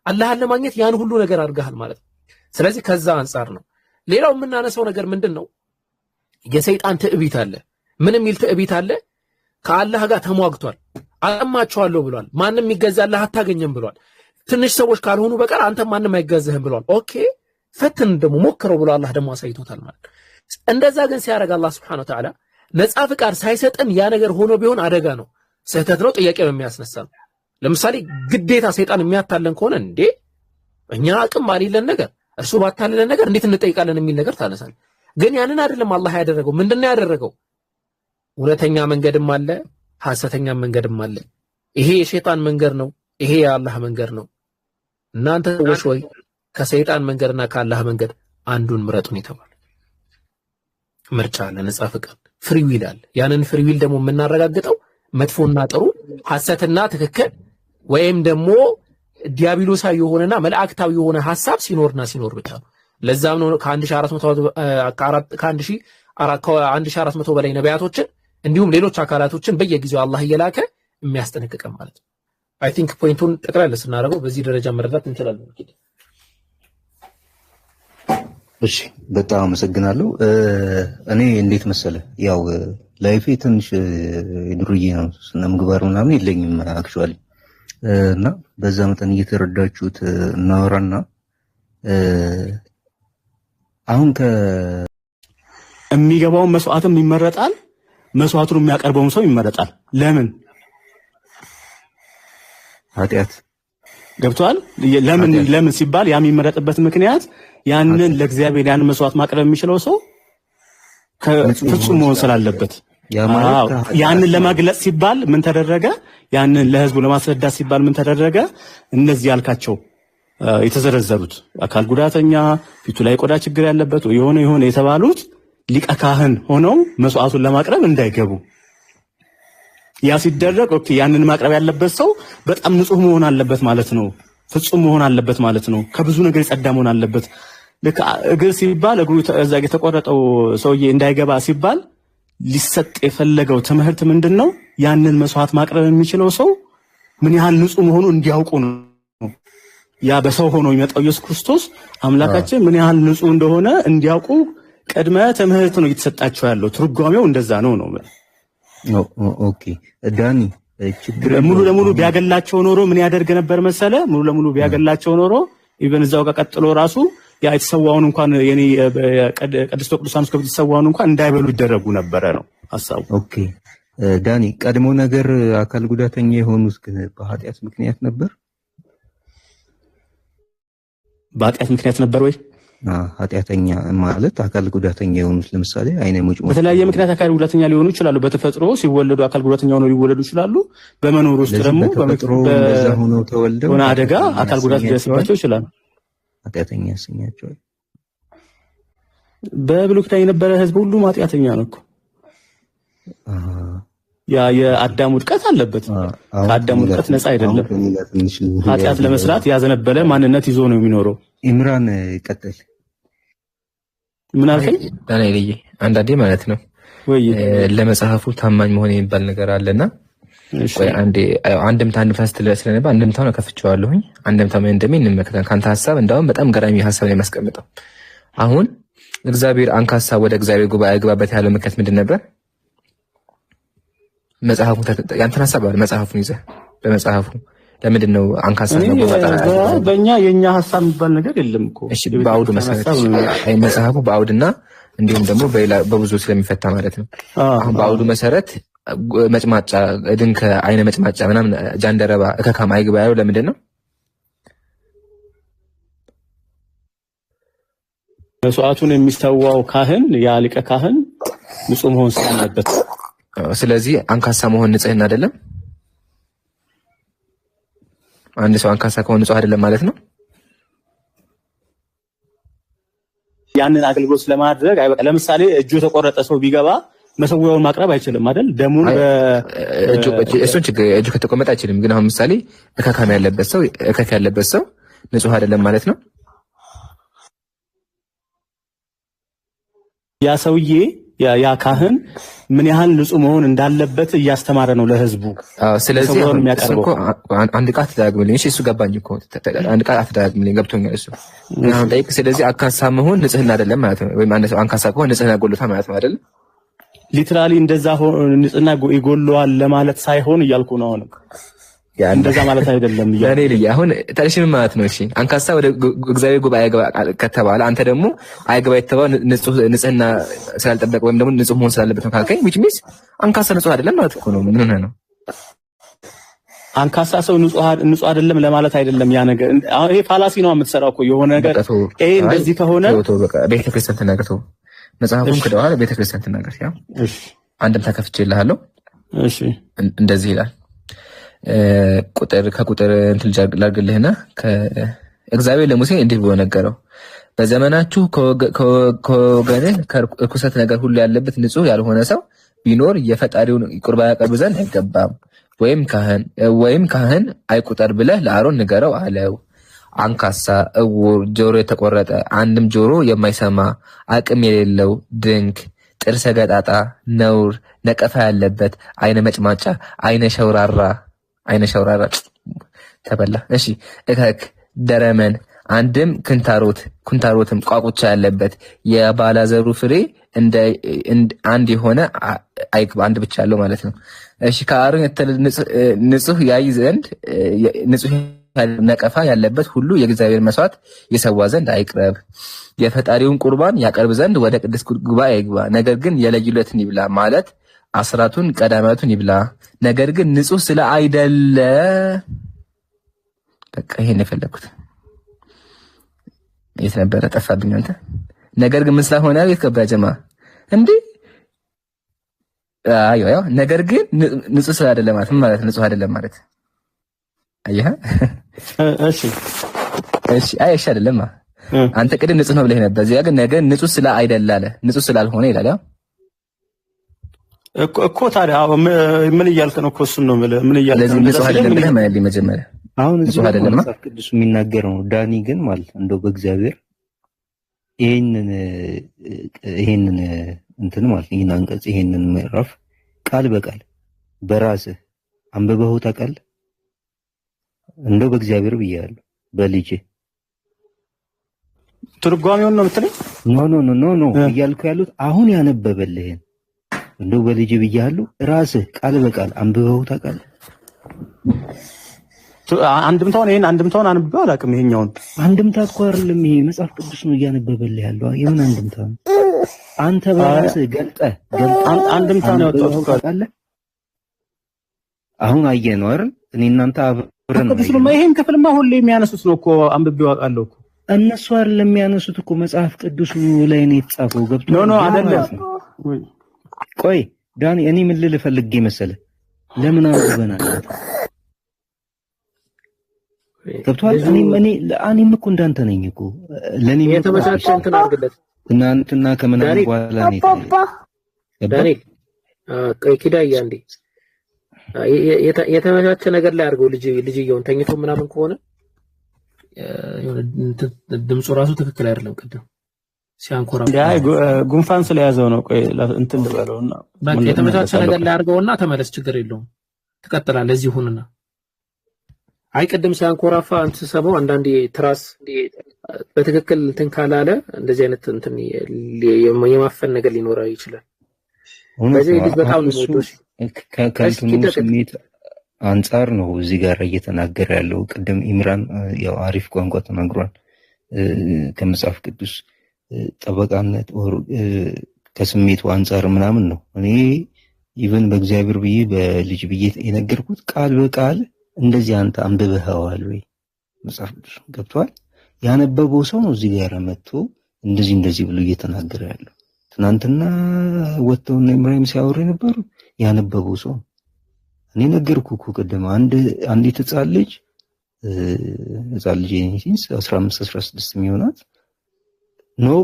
አላህን ለማግኘት ያን ሁሉ ነገር አድርገሃል ማለት ነው። ስለዚህ ከዛ አንፃር ነው። ሌላው የምናነሳው ነገር ምንድነው? የሰይጣን ትዕቢት አለ። ምን የሚል ትዕቢት አለ? ከአላህ ጋር ተሟግቷል። አጠማቸዋለሁ ብሏል። ማንም ይገዛልህ አታገኘም ብሏል። ትንሽ ሰዎች ካልሆኑ በቀር አንተ ማንም አይገዛህም ብሏል። ኦኬ ፈትን ደግሞ ሞክረው ብሎ አላህ ደግሞ አሳይቶታል ማለት። እንደዛ ግን ሲያደርግ አላህ Subhanahu Wa Ta'ala ነፃ ፍቃድ ሳይሰጠን ያ ነገር ሆኖ ቢሆን አደጋ ነው፣ ስህተት ነው፣ ጥያቄ ነው የሚያስነሳ ነው። ለምሳሌ ግዴታ ሰይጣን የሚያታለን ከሆነ እንዴ እኛ አቅም ባሌለን ነገር እርሱ ባታለለን ነገር እንዴት እንጠይቃለን የሚል ነገር ታነሳል። ግን ያንን አይደለም አላህ ያደረገው። ምንድነው ያደረገው? እውነተኛ መንገድም አለ፣ ሐሰተኛ መንገድም አለ። ይሄ የሸይጣን መንገድ ነው፣ ይሄ የአላህ መንገድ ነው። እናንተ ሰዎች ወይ ከሰይጣን መንገድና ከአላህ መንገድ አንዱን ምረጡን የተባለ ምርጫ አለ፣ ነፃ ፍቃድ ፍሪ ዊል አለ። ያንን ፍሪ ዊል ደግሞ የምናረጋግጠው መጥፎና ጥሩ፣ ሐሰትና ትክክል ወይም ደግሞ ዲያብሎሳዊ የሆነና መላእክታዊ የሆነ ሐሳብ ሲኖርና ሲኖር ብቻ ነው። ለዛም ነው ከ1400 በላይ ነቢያቶችን እንዲሁም ሌሎች አካላቶችን በየጊዜው አላህ እየላከ የሚያስጠነቅቀን ማለት ነው። አይ ቲንክ ፖይንቱን ጠቅላላ ስናደርገው በዚህ ደረጃ መረዳት እንችላለን። እሺ በጣም አመሰግናለሁ። እኔ እንዴት መሰለ ያው ላይፌ ትንሽ የዱርዬ ነው፣ ስነ ምግባር ምናምን የለኝም አክቹአሊ እና በዛ መጠን እየተረዳችሁት እናወራና አሁን የሚገባውን መስዋዕትም ይመረጣል፣ መስዋዕቱን የሚያቀርበውም ሰው ይመረጣል። ለምን? ኃጢአት ገብቷል። ለምን ሲባል ያ የሚመረጥበት ምክንያት ያንን ለእግዚአብሔር ያን መስዋዕት ማቅረብ የሚችለው ሰው ፍጹም መሆን ስላለበት፣ ያንን ለማግለጽ ሲባል ምን ተደረገ? ያንን ለህዝቡ ለማስረዳት ሲባል ምን ተደረገ? እነዚህ ያልካቸው የተዘረዘሩት አካል ጉዳተኛ፣ ፊቱ ላይ ቆዳ ችግር ያለበት የሆነ የተባሉት ሊቀ ካህን ሆነው መስዋዕቱን ለማቅረብ እንዳይገቡ ያ ሲደረግ ኦኬ ያንን ማቅረብ ያለበት ሰው በጣም ንጹህ መሆን አለበት ማለት ነው። ፍጹም መሆን አለበት ማለት ነው። ከብዙ ነገር የጸዳ መሆን አለበት። ልክ እግር ሲባል እግሩ እዛ የተቆረጠው ሰውዬ እንዳይገባ ሲባል ሊሰጥ የፈለገው ትምህርት ምንድነው? ያንን መስዋዕት ማቅረብ የሚችለው ሰው ምን ያህል ንጹህ መሆኑ እንዲያውቁ ነው። ያ በሰው ሆኖ የሚመጣው ኢየሱስ ክርስቶስ አምላካችን ምን ያህል ንጹህ እንደሆነ እንዲያውቁ ቅድመ ትምህርት ነው እየተሰጣቸው ያለው። ትርጓሜው እንደዛ ነው። ኦኬ ዳኒ ሙሉ ለሙሉ ቢያገላቸው ኖሮ ምን ያደርግ ነበር መሰለ? ሙሉ ለሙሉ ቢያገላቸው ኖሮ ኢቨን እዛው ጋር ቀጥሎ ራሱ ያ የተሰዋውን እንኳን የኔ ቅድስተ ቅዱሳን እስከ የተሰዋውን እንኳን እንዳይበሉ ይደረጉ ነበረ ነው ሐሳቡ። ኦኬ ዳኒ ቀድሞ ነገር አካል ጉዳተኛ የሆኑት ግን በኃጢአት ምክንያት ነበር። በኃጢአት ምክንያት ነበር ወይ? ኃጢአተኛ ማለት አካል ጉዳተኛ የሆኑት ለምሳሌ አይነ ሙጭ በተለያየ ምክንያት አካል ጉዳተኛ ሊሆኑ ይችላሉ። በተፈጥሮ ሲወለዱ አካል ጉዳተኛ ሆነው ሊወለዱ ይችላሉ። በመኖር ውስጥ ደግሞ በዛ ሆነው ተወልደው ሆነ አደጋ አካል ጉዳት ሊደርስባቸው ይችላል። ኃጢአተኛ ያሰኛቸዋል። በብሉይ ኪዳን የነበረ ህዝብ ሁሉ ኃጢአተኛ ነው እኮ። ያ የአዳም ውድቀት አለበት። ከአዳም ውድቀት ነፃ አይደለም። ኃጢአት ለመስራት ያዘነበለ ማንነት ይዞ ነው የሚኖረው። ኢምራን ቀጥል። ምን አልከኝ? ዳንኤልዬ አንዳንዴ ማለት ነው ወይ ለመጽሐፉ ታማኝ መሆን የሚባል ነገር አለና ወይ አንድምታ ስለነበር አንድምታውን ከፍቼዋለሁኝ። አንድምታ ምን እንደሚል እንመከታለን። ካንተ ሐሳብ እንዳውም በጣም ገራሚ ሐሳብ ነው የሚያስቀምጠው። አሁን እግዚአብሔር አንካሳ ወደ እግዚአብሔር ጉባኤ ያገባበት ያለው ምክንያት ምንድን ነበር? መጽሐፉ ያንተን ሐሳብ አይደል? መጽሐፉን ይዘህ በመጽሐፉ ለምንድን ነው አንካሳ ነው ቦታ? በእኛ የኛ ሐሳብ የሚባል ነገር የለም እኮ። እሺ በአውዱ መሰረት አይ መጽሐፉ በአውድና እንዲሁም ደግሞ በብዙ ስለሚፈታ ማለት ነው። አሁን በአውዱ መሰረት መጭማጫ ድንከ አይነ መጭማጫ ምናምን ጃንደረባ እከካም አይግባ ያለው ለምንድን ነው? መስዋዕቱን የሚሰዋው ካህን ያ ሊቀ ካህን ንጹህ መሆን ስላለበት። ስለዚህ አንካሳ መሆን ንጽህና አይደለም። አንድ ሰው አንካሳ ከሆነ ንጹህ አይደለም ማለት ነው። ያንን አገልግሎት ለማድረግ አይበቃ። ለምሳሌ እጁ የተቆረጠ ሰው ቢገባ መሰዊያውን ማቅረብ አይችልም አይደል? ደሙን እሱን ችግር እጁ ከተቆመጠ አይችልም። ግን አሁን ምሳሌ እከካም ያለበት ሰው እከክ ያለበት ሰው ንጹህ አይደለም ማለት ነው። ያ ሰውዬ ያ ካህን ምን ያህል ንጹህ መሆን እንዳለበት እያስተማረ ነው ለህዝቡ። ስለዚህ እኮ አንድ ቃል አትደጋግምልኝ። እሺ እሱ ገባኝ እኮ አንድ ቃል አትደጋግምልኝ፣ ገብቶኛል እሱ። አሁን ላይ ስለዚህ አንካሳ መሆን ንጽህና አይደለም ማለት ነው። ወይም አንድ ሰው አንካሳ ከሆነ ንጽህና ጎሎታ ማለት ነው አይደል? ሊትራሊ እንደዛ ንጽህና ይጎለዋል ለማለት ሳይሆን እያልኩ ነው። አሁን እንደዛ ማለት አይደለም ያኔ ልጅ አሁን ታዲያ ማለት ነው። እሺ አንካሳ ወደ እግዚአብሔር ጉባኤ አይገባ ከተባለ አንተ ደግሞ አይገባ የተባለ ንጽህና ስላልጠበቀ ወይም ደግሞ ንጹህ መሆን ስላለበት ነው ካልከኝ which means አንካሳ ንጹህ አይደለም ማለት እኮ ነው። ምን ሆነ ነው? አንካሳ ሰው ንጹህ አይደለም ለማለት አይደለም ያ ነገር። አሁን ይሄ ፋላሲ ነው የምትሰራው እኮ የሆነ ነገር። ይሄ እንደዚህ ከሆነ በቃ ቤተክርስቲያን ተናገርተው መጽሐፉን ክደዋል። ቤተክርስቲያን ተናገር። ያው እሺ አንድም ተከፍቼልሃለሁ። እሺ እንደዚህ ይላል ከቁጥር እንትን ላድርግልህና እግዚአብሔር ለሙሴ እንዲህ ብሎ ነገረው። በዘመናችሁ ከወገንህ ከርኩሰት ነገር ሁሉ ያለበት ንጹህ ያልሆነ ሰው ቢኖር የፈጣሪውን ቁርባን ያቀርብ ዘንድ አይገባም፣ ወይም ካህን አይቁጠር ብለህ ለአሮን ንገረው አለው። አንካሳ፣ እውር፣ ጆሮ የተቆረጠ፣ አንድም ጆሮ የማይሰማ፣ አቅም የሌለው፣ ድንክ፣ ጥርሰ ገጣጣ፣ ነውር፣ ነቀፋ ያለበት፣ አይነ መጭማጫ፣ አይነ ሸውራራ ተበላ። እሺ እከክ፣ ደረመን፣ አንድም ኩንታሮትም ቋቁቻ ያለበት የባላዘሩ ፍሬ አንድ የሆነ አይግባ፣ አንድ ብቻ ያለው ማለት ነው። እሺ ከአሮን ንጹህ ያይ ዘንድ ንጹህ ነቀፋ ያለበት ሁሉ የእግዚአብሔር መስዋዕት የሰዋ ዘንድ አይቅረብ። የፈጣሪውን ቁርባን ያቀርብ ዘንድ ወደ ቅዱስ ጉባኤ አይግባ። ነገር ግን የለዩለትን ይብላ ማለት አስራቱን ቀዳማቱን ይብላ። ነገር ግን ንጹህ ስለ አይደለ በቃ ይሄን የፈለኩት የት ነበረ? ጠፋብኝ አንተ። ነገር ግን ምን ስለሆነ ቤት ገባ ጀማ እንዴ? አዮ ነገር ግን ንጹህ ስለ አይደለ ማለት ንጹህ አይደለም ማለት አየህ? እሺ እሺ አይደለም አንተ ቅድም ንጹህ ነው ብለህ ነበር። እዚያ ግን ነገር ንጹህ ስለ አይደለ አለ። ንጹህ ስላልሆነ ይላል። ያው እኮ ታዲያ ምን እያልክ ነው? እኮ እሱን ነው ምን እያልክ ነው? ንጹህ አይደለም ብለህ ማለት መጀመሪያ አሁን ንጹህ አይደለም ቅዱስ የሚናገረው ነው። ዳኒ ግን ማለት እንደው በእግዚአብሔር ይሄንን እንትን ማለት ይሄን አንቀጽ ይሄንን ምዕራፍ ቃል በቃል በራስህ አንብበኸው ታውቃለህ? እንደው በእግዚአብሔር ብያለሁ በልጄ ትርጓሜውን ነው የምትለኝ? ኖ እያልኩ ያሉት አሁን ያነበበልህን እንደው በልጄ ብያለሁ። ራስህ ቃል በቃል አንብበኸው ታውቃለህ? አንድምታውን አንብቤው አላውቅም። ይሄኛውን አንድምታ እኮ አይደለም ይሄ መጽሐፍ ቅዱስ ነው እያነበበልህ ያለው። የምን አንድምታ ነው? አንተ በራስህ ገልጠህ አንድምታ ነው ያወጣሁት ታውቃለህ? አሁን አየህ ነው አይደል? እኔ እናንተ አብረን ነው። ይሄን ክፍልማ ሁሌ የሚያነሱት ነው እኮ አንብቤው አውቃለሁ እኮ። እነሱ አይደለም የሚያነሱት እኮ መጽሐፍ ቅዱስ ላይ ነው የተጻፈው። ገብቶ ኖ አይደለም። ቆይ ዳኒ እኔ ምን ልልህ ፈልጌ መሰለህ? ለምን አንብበናል? ገብቶሃል? እኔም እኮ እንዳንተ ነኝ እኮ ለኔ የተመቻቸ እንትን አድርግለት እናንተና ከምናምን በኋላ ነው ዳኒ ኪዳያ እንዴ የተመቻቸ ነገር ላይ አድርገው። ልጅየውን ተኝቶ ምናምን ከሆነ ድምፁ ራሱ ትክክል አይደለም። ቅድም ሲያንኮራ ጉንፋን ስለያዘው ነው። ቆይ እንትን ልበለውና በቃ የተመቻቸ ነገር ላይ አድርገውና ተመለስ። ችግር የለውም ትቀጥላለህ። እዚህ ሁንና አይ ቅድም ሲያንኮራፋ አንተ ሰማው። አንዳንዴ ትራስ በትክክል እንትን ካላለ እንደዚህ አይነት እንትን የማፈን ነገር ሊኖረው ይችላል። በዚህ ልጅ በጣም ነው ከእንትኑ ስሜት አንጻር ነው እዚህ ጋር እየተናገረ ያለው። ቅድም ኢምራን ያው አሪፍ ቋንቋ ተናግሯል። ከመጽሐፍ ቅዱስ ጠበቃነት ከስሜቱ አንጻር ምናምን ነው። እኔ ኢቭን በእግዚአብሔር ብዬ በልጅ ብዬ የነገርኩት ቃል በቃል እንደዚህ አንተ አንብበኸዋል ወይ መጽሐፍ ቅዱስ ገብቷል? ያነበበው ሰው ነው እዚህ ጋር መጥቶ እንደዚህ ብሎ እየተናገረ ያለው ትናንትና ወጥተውና ኢብራሂም ሲያወሩ የነበሩ ያነበበው ሰው እኔ ነገርኩህ እኮ ቀደም አንዲት ህፃን ልጅ 15 16 የሚሆናት ነው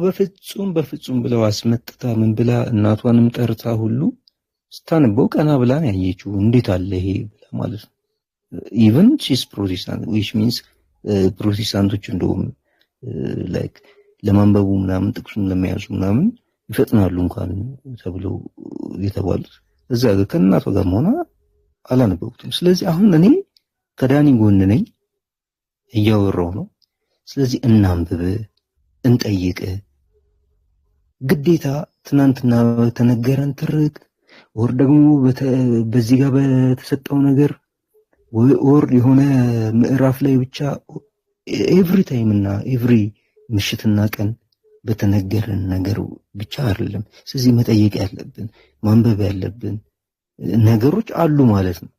በፍጹም ብለው አስመጥታ ምን ብላ እናቷንም ጠርታ ሁሉ ስታነበው ቀና ብላ ነው ያየችው። እንዴት አለ ይሄ ብላ ማለት ነው። ኢቭን ሺስ ፕሮቴስታንት which means ፕሮቴስታንቶች እንደውም ላይክ ለማንበቡ ምናምን ጥቅሱን ለመያዙ ምናምን ይፈጥናሉ እንኳን ተብለው የተባሉት እዛ ጋር ከእናቷ ጋር መሆኗ አላነበቡትም። ስለዚህ አሁን እኔ ከዳኒ ጎን ነኝ፣ እያወራው ነው። ስለዚህ እናንብብ፣ እንጠይቅ። ግዴታ ትናንትና ተነገረን ትርክ ወር ደግሞ በዚህ ጋር በተሰጠው ነገር ወር የሆነ ምዕራፍ ላይ ብቻ ኤቭሪ ታይም እና ኤቭሪ ምሽትና ቀን በተነገረን ነገር ብቻ አይደለም። ስለዚህ መጠየቅ ያለብን ማንበብ ያለብን ነገሮች አሉ ማለት ነው።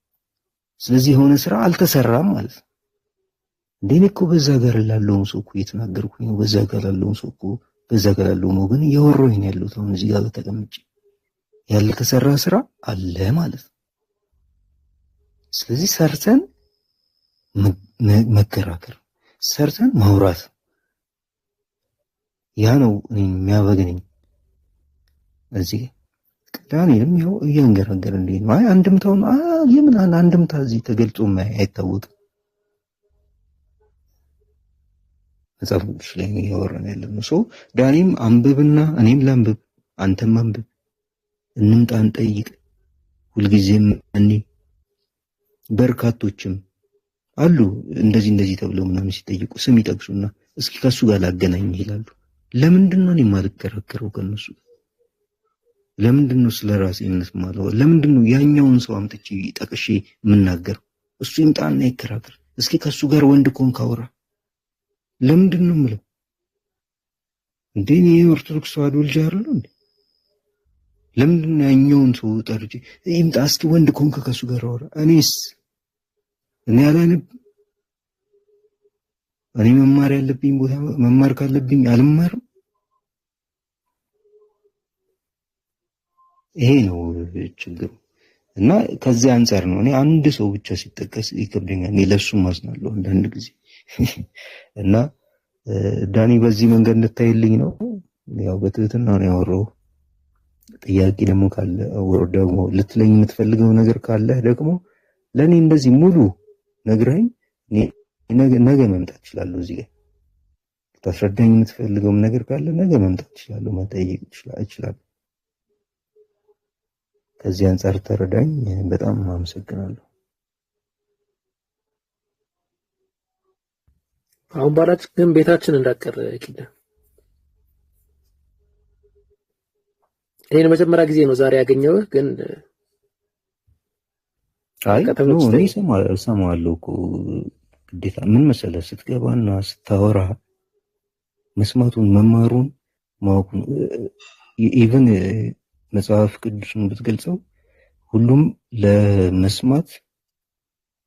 ስለዚህ የሆነ ስራ አልተሰራም ማለት ነው። እንደኔ እኮ በዛ ጋር ላለውን ሰው እኮ እየተናገርኩኝ ነው። በዛ ጋር ላለውን ሰው እኮ በዛ ጋር ላለውን ወገን እያወራሁኝ ነው ያለሁት። አሁን እዚህ ጋር ተቀምጬ ያልተሰራ ስራ አለ ማለት ነው። ስለዚህ ሰርተን መከራከር፣ ሰርተን ማውራት ያ ነው የሚያበግነኝ። እዚህ ዳንኤልም ያው እያንገራገረ እንዴ ነው አንድምታውን የምን አንድምታ እዚህ ተገልጾ አይታወቅም። መጽሐፍ ቅዱስ ላይ ነው ያወራን ያለነው። ሰው ዳኒም አንብብና እኔም ላንብብ፣ አንተም አንብብ፣ እንምጣ እንጠይቅ። ሁልጊዜም እኔ በርካቶችም አሉ እንደዚህ ተብለው ምናምን ሲጠይቁ ስም ይጠቅሱና እስኪ ከሱ ጋር ላገናኝ ይላሉ። ለምንድን ነው እኔ የማልከራከረው ከነሱ? ለምንድን ነው ስለራሴ የምንስማለው? ለምንድን ነው ያኛውን ሰው አምጥቼ ጠቅሼ የምናገረው? እሱ ይምጣና ይከራከር። እስኪ ከሱ ጋር ወንድ ኮንክ አውራ። ለምንድን ነው የምለው? እንዴ እኔ ኦርቶዶክስ ተዋህዶ ልጅ አይደለሁ እንዴ? ለምንድን ነው ያኛውን ሰው ጠርጬ ይምጣ እስኪ ወንድ ኮንክ ከሱ ጋር አውራ? እኔ አላነብ? እኔ መማር ያለብኝ ቦታ መማር ካለብኝ አልማርም? ይሄ ነው ችግሩ። እና ከዚህ አንፃር ነው እኔ አንድ ሰው ብቻ ሲጠቀስ ይከብደኛል። እኔ ለሱም ማዝናለሁ አንዳንድ ጊዜ እና ዳኒ በዚህ መንገድ እንድታይልኝ ነው ያው በትህትና ነው ያወራው። ጥያቄ ደግሞ ካለ ወር ደግሞ ልትለኝ የምትፈልገው ነገር ካለ ደግሞ ለኔ እንደዚህ ሙሉ ነግረኝ ነገ መምጣት እችላለሁ። እዚህ ጋር ታስረዳኝ የምትፈልገው ነገር ካለ ነገ መምጣት እችላለሁ፣ መጠየቅ እችላለሁ። ከዚህ አንፃር ተረዳኝ። በጣም አመሰግናለሁ። አሁን ባላች ግን ቤታችን እንዳቀር ኪዳ ይሄን መጀመሪያ ጊዜ ነው ዛሬ ያገኘሁህ። ግን አይ ነው እኔ ሰማዋለሁ እኮ ግዴታ ምን መሰለህ ስትገባና ስታወራ መስማቱን መማሩን ማወቁን ኢቭን መጽሐፍ ቅዱስን ብትገልጸው ሁሉም ለመስማት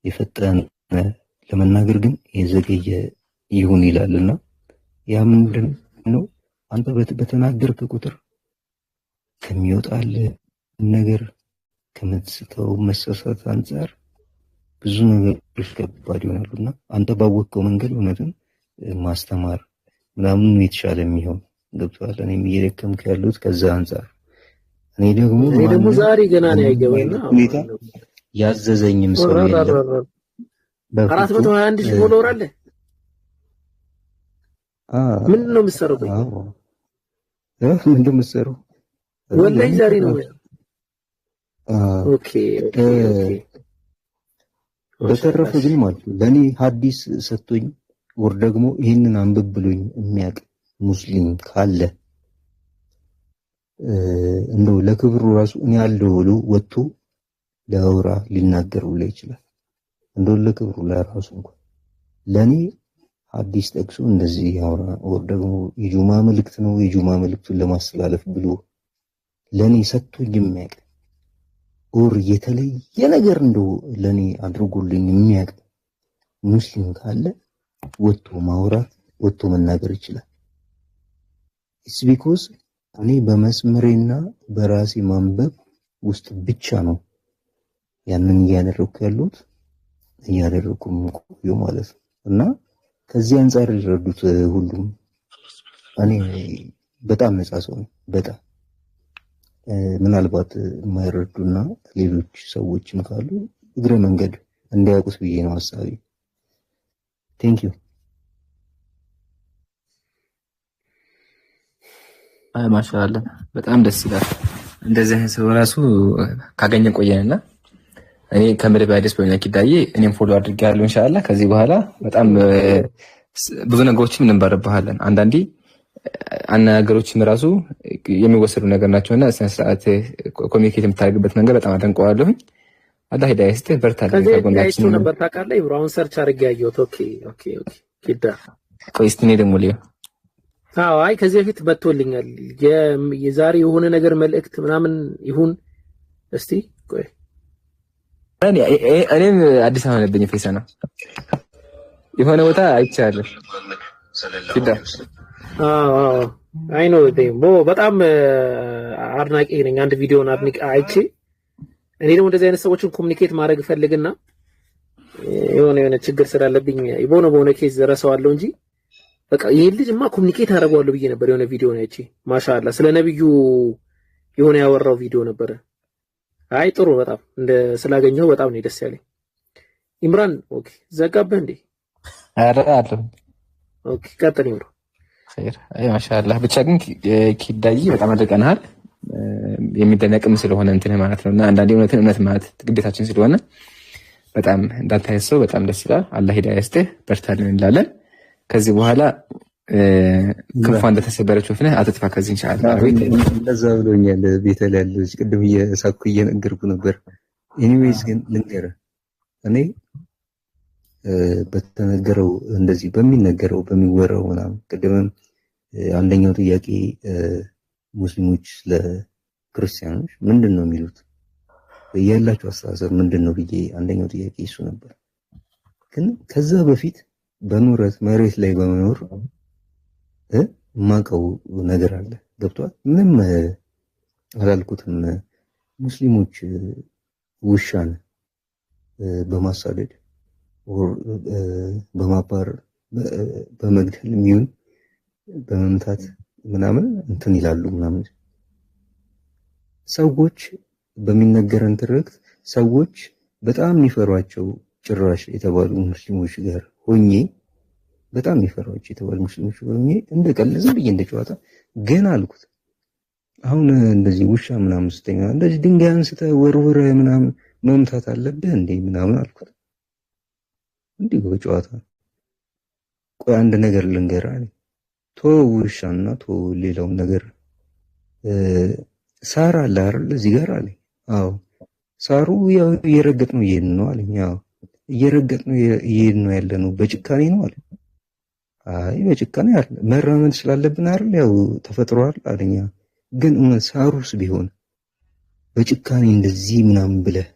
የፈጠነ ለመናገር ግን የዘገየ ይሁን ይላልና ያ ምንድን ነው? አንተ በተናገርክ ቁጥር ከሚወጣል ነገር ከምትስተው መሰሳት አንፃር ብዙ ነገሮች ከባድ ይሆናሉና አንተ ባወቅከው መንገድ እውነትን ማስተማር ምናምን የተሻለ የሚሆን ገብቶሃል። እኔም እየደከምክ ያሉት ከዛ አንፃር እኔ ደግሞ ዛሬ ገና ነው ያገባና ሁኔታ ያዘዘኝም ሰው የለም። 421 ሺህ ፎሎወር አለ። ምንድን ነው የምትሰራው? ምንድን ነው የምትሰራው? ወላሂ ዛሬ ነው። ኦኬ በተረፈ ግን ማለት ነው ለኔ ሐዲስ ሰጥቶኝ ወር ደግሞ ይሄንን አንብብ ብሎኝ የሚያውቅ ሙስሊም ካለ እንደው ለክብሩ ራሱ እኔ ያለው ብሎ ወጥቶ ሊያወራ ሊናገር ብሎ ይችላል። እንደው ለክብሩ ለራሱ እንኳን ለኔ ሐዲስ ጠቅሶ እንደዚህ ያወራ ወር ደግሞ የጁማ መልእክት ነው የጁማ መልእክቱን ለማስተላለፍ ብሎ ለኔ ሰጥቶኝ የሚያውቅ ወር የተለየ ነገር እንደው ለኔ አድርጎልኝ የሚያውቅ ሙስሊም ካለ ወጥቶ ማውራት ወጥቶ መናገር ይችላል። ኢትስ ቢኮዝ እኔ በመስመሬና በራሴ ማንበብ ውስጥ ብቻ ነው ያንን እያደረኩም ቆዩ ማለት ነው። እና ከዚህ አንፃር ይረዱት ሁሉም እኔ በጣም ነፃ ሰው ነኝ። በጣም ምናልባት የማይረዱና ሌሎች ሰዎችም ካሉ እግረ መንገድ እንዲያውቁት ብዬ ነው ሀሳቤ። ቴንክ ዩ። ማሻአላ በጣም ደስ ይላል። እንደዚህ አይነት ሰው ራሱ ካገኘን ቆየንና እኔ ከምድብ አዲስ በእኛ ኪዳዬ እኔም ፎሎ አድርጌያለሁ። ኢንሻአላህ ከዚህ በኋላ በጣም ብዙ ነገሮችን እንበረባሃለን። አንዳንዴ አነጋገሮችም ራሱ የሚወሰዱ ነገር ናቸውና ስነ ስርዓት ኮሚኒኬት የምታደርግበት መንገድ በጣም አደንቀዋለሁ። አላህ ሂዳያ ይስጥህ። በርታ። ከጎናችን ነበር ታውቃለህ። ኢብራሂም ሰርች አድርጌ ያየሁት። ኦኬ ኪዳ ቆይ እስቲ እኔ ደግሞ ልየው። አዎ አይ ከዚህ በፊት መጥቶልኛል። የዛሬ የሆነ ነገር መልእክት ምናምን ይሁን እስቲ ቆይ እኔም አዲስ አበባ ነብኝ ፈይሰና የሆነ ቦታ አይቻለሁ። ኪዳ አዎ አይ ኖ ደሞ በጣም አድናቂ ነኝ። አንድ ቪዲዮን አይቼ እኔ ደግሞ እንደዚህ አይነት ሰዎችን ኮሙኒኬት ማድረግ ፈልግና የሆነ ችግር ስላለብኝ በሆነ ኬዝ ረሳዋለሁ እንጂ በቃ ይሄን ልጅማ ኮሙኒኬት አደርገዋለሁ ብዬ ነበር። የሆነ ቪዲዮ ነው አይቼ ማሻአላ ስለ ነብዩ የሆነ ያወራው ቪዲዮ ነበር። አይ ጥሩ በጣም ስላገኘው በጣም ነው ደስ ያለኝ። ኢምራን ኦኬ ዘጋብህ እንዴ? አረ አለ ኦኬ ቀጥል ይምሩ ኸይር። አይ ማሻአላ ብቻ ግን ኪዳይ በጣም አድርገናል። የሚደነቅም ስለሆነ እንትን ማለት ነውና አንዳንዴ እውነት ማለት ግዴታችን ስለሆነ በጣም እንዳታየሰው በጣም ደስ ይላል። አላህ ሂዳያ ይስጥህ። በርታልን እንላለን። ከዚህ በኋላ ክንፏ እንደተሰበረች ወፍ ነህ አትጥፋ። ከዚህ ኢንሻአላህ እንደዛ ብሎኛል። ቤተል ያለች ቅድም እየሳኩ እየነገርኩ ነበር። ኤኒዌይስ ግን ልንገርህ እኔ በተነገረው እንደዚህ በሚነገረው በሚወራው ምናምን ቅድምም አንደኛው ጥያቄ ሙስሊሞች ለክርስቲያኖች ምንድን ነው የሚሉት ያላችሁ አስተሳሰብ ምንድን ነው ብዬ አንደኛው ጥያቄ እሱ ነበር። ግን ከዛ በፊት በኑረት መሬት ላይ በመኖር ማቀው ነገር አለ። ገብቷል። ምንም አላልኩትም። ሙስሊሞች ውሻን በማሳደድ በማባር በመግደል የሚሆን በመምታት ምናምን እንትን ይላሉ ምናምን ሰዎች በሚነገረን ትርክት ሰዎች በጣም የሚፈሯቸው ጭራሽ የተባሉ ሙስሊሞች ጋር ሆኜ በጣም የሚፈሯቸው የተባሉ ሙስሊሞች ጋር ሆኜ እንደ ቀልድ ዝም ብዬ እንደ ጨዋታ ግን አልኩት አሁን እንደዚህ ውሻ ምናምን ስተኛ እንደዚህ ድንጋይ አንስተህ ወርውረህ ምናምን መምታት አለብህ እንዴ ምናምን አልኩት። እንዲህ በጨዋታ ቆይ አንድ ነገር ልንገርህ አለኝ። ቶ ውሻና ቶ ሌላው ነገር ሳር አለ አይደል እዚህ ጋር አለኝ። አዎ ሳሩ ያው እየረገጥነው እየሄድን ነው አለኝ። አዎ እየረገጥነው እየሄድን ነው ያለነው በጭካኔ ነው አለኝ። አይ በጭካኔ አይደል መራመድ ስላለብን አይደል ያው ተፈጥሯል አለኝ። ግን ሳሩስ ቢሆን በጭካኔ እንደዚህ ምናምን ብለህ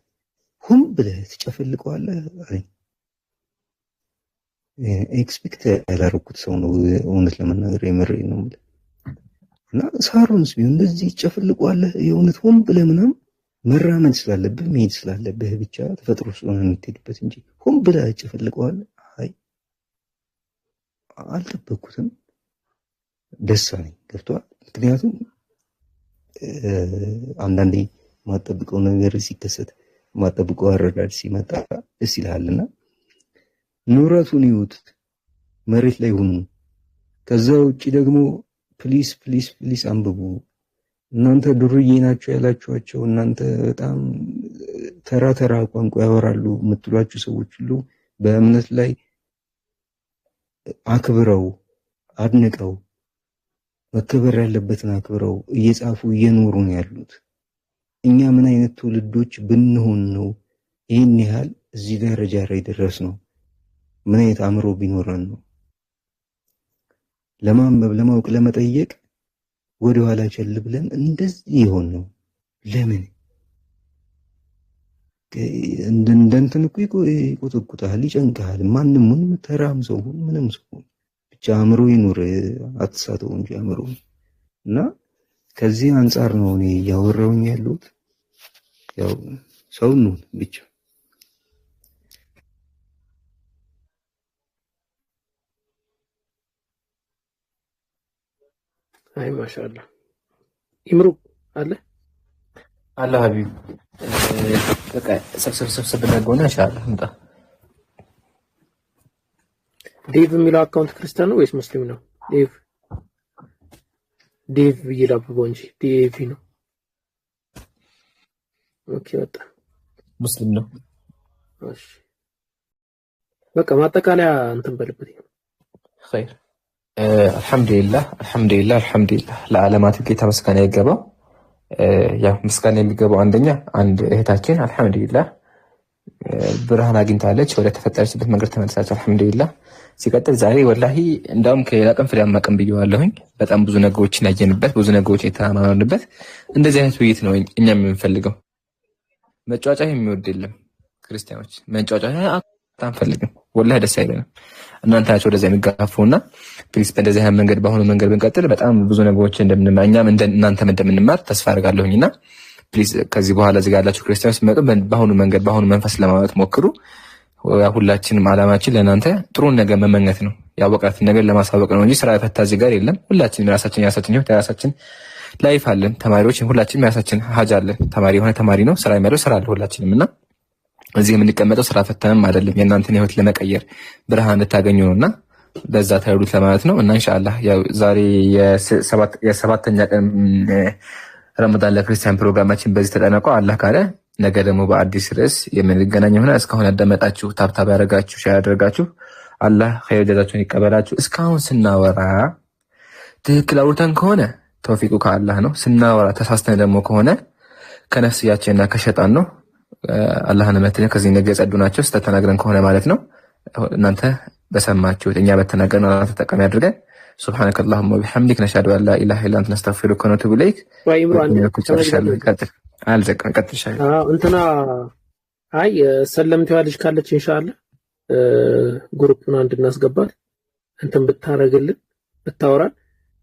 ሁም ብለህ ትጨፈልቀዋለህ አለኝ። ኤክስፔክት ያላረኩት ሰው ነው እውነት ለመናገር የምሬን ነው ማለት እና ሳሩንስ ቢሆን እንደዚህ ትጨፈልቀዋለህ የእውነት ሁም ብለህ ምናምን መራመድ ስላለብህ መሄድ ስላለብህ ብቻ ተፈጥሮ ስለሆነ የምትሄድበት እንጂ ሁም ብለህ ትጨፈልቀዋለህ። አይ አልጠበኩትም። ደስ አለኝ። ገብቶሃል። ምክንያቱም አንዳንዴ ማጠብቀው ነገር ሲከሰት ማጠብቀው አረዳድ ሲመጣ ደስ ይልሃልና ኑረቱን ይዩት፣ መሬት ላይ ሁኑ። ከዛ ውጪ ደግሞ ፕሊስ ፕሊስ ፕሊስ አንብቡ። እናንተ ዱርዬ ናቸው ያላችኋቸው እናንተ በጣም ተራ ቋንቋ ያወራሉ የምትሏቸው ሰዎች ሁሉ በእምነት ላይ አክብረው አድንቀው መከበር ያለበትን አክብረው እየጻፉ እየኖሩ ነው ያሉት። እኛ ምን አይነት ትውልዶች ብንሆን ነው ይህን ያህል እዚህ ደረጃ ላይ ደረስ ነው? ምን አይነት አእምሮ ቢኖረን ነው ለማንበብ ለማወቅ ለመጠየቅ ወደ ኋላ ቸል ብለን እንደዚህ ይሆን ነው? ለምን እንደንትን እኮ ይቆጠቁጣል፣ ይጨንቃል። ማንም ተራም ሰው ምንም ሰው ብቻ አእምሮ ይኑር፣ አትሳተው እንጂ አእምሮ እና ከዚህ አንጻር ነው እኔ ያወራውኝ ያሉት። ያው ሰው ነው ብቻ አይ ማሻአላ ይምሩ አለ ሀቢብ በቃ ሰብሰብ እናድርገውና ኢንሻአላህ እንጣ። ዴቭ የሚለው አካውንት ክርስቲያን ነው ወይስ ሙስሊም ነው? ዴቭ ይላብቦ እንጂ ዴቭ ነው። ኦኬ ወጣ ሙስሊም ነው። እሺ በቃ ማጠቃለያ እንትን በልበት ኸይር አልሐምዱሊላህ ለዓለማት ጌታ ምስጋና ይገባው። ያው ምስጋና የሚገባው አንድ እህታችን አልሐምዱሊላህ ብርሃን አግኝታለች፣ ወደ ተፈጠረችበት መንገድ ተመልሳለች። አልሐምዱሊላህ። ሲቀጥል ዛሬ ወላሂ እንዳውም ከሌላ ቀን ፍሬያማ ቀን ብየዋለሁኝ። በጣም ብዙ ነገሮችን ያየንበት፣ ብዙ ነገሮችን የተማማርንበት እንደዚህ አይነት ውይይት ነው እኛም የምንፈልገው። መጫወጫ የሚወድ የለም። ክርስቲያኖች መጫወጫ አንፈልግም፣ ወላሂ ደስ አይለንም። እናንተ ናችሁ ወደዛ የሚጋፉና ፕሊስ በእንደዚህ አይነት መንገድ በአሁኑ መንገድ ብንቀጥል በጣም ብዙ ነገሮችን እንደምንማር እኛም እናንተም እንደምንማር ተስፋ አድርጋለሁኝና ፕሊስ ከዚህ በኋላ እዚህ ጋር ያላችሁ ክርስቲያኖች ሲመጡ በአሁኑ መንገድ በአሁኑ መንፈስ ለማለት ሞክሩ። ሁላችንም ዓላማችን ለእናንተ ጥሩን ነገር መመኘት ነው። ያወቃትን ነገር ለማሳወቅ ነው እንጂ ስራ የፈታ እዚህ ጋር የለም። ሁላችንም የራሳችን ህይወት የራሳችን ላይፍ አለን። ተማሪዎች ሁላችንም የራሳችን ሀጅ አለን። ተማሪ የሆነ ተማሪ ነው፣ ስራ የሚያለው ስራ አለ ሁላችንም እና እዚህ የምንቀመጠው ስራ ፈተንም አይደለም፣ የእናንተን ህይወት ለመቀየር ብርሃን እንድታገኙ ነውና በዛ ተረዱት ለማለት ነው። እና ኢንሻአላህ ያው ዛሬ የሰባተኛ ቀን ረመዳን ለክርስቲያን ፕሮግራማችን በዚህ ተጠናቋል። አላህ ካለ ነገ ደግሞ በአዲስ ርዕስ የምንገናኝ ይሆናል። እስካሁን ያዳመጣችሁ ታብታብ ያደረጋችሁ ሼር ያደረጋችሁ አላህ ኸይር ጀዛችሁን ይቀበላችሁ። እስካሁን ስናወራ ትክክል አውርተን ከሆነ ተውፊቁ ከአላህ ነው። ስናወራ ተሳስተን ደግሞ ከሆነ ከነፍስያችንና ከሸጣን ነው። አላህን መተነ ከዚህ ነገር የጸዱ ናቸው። ስተተናግረን ከሆነ ማለት ነው። እናንተ በሰማችሁት እኛ በተናገርነው አላህ ተጠቃሚ አድርገን ሱብሃነከ አላሁመ ወቢሐምዲክ ነሽሀዱ አን ላ ኢላሀ ኢላ አንተ ነስተግፊሩከ ወነቱቡ ኢለይክ። እንትና አይ ሰለምቲዋ ልጅ ካለች ኢንሻአላህ ግሩፕን አንድ እናስገባት እንትን ብታረግልን ብታወራን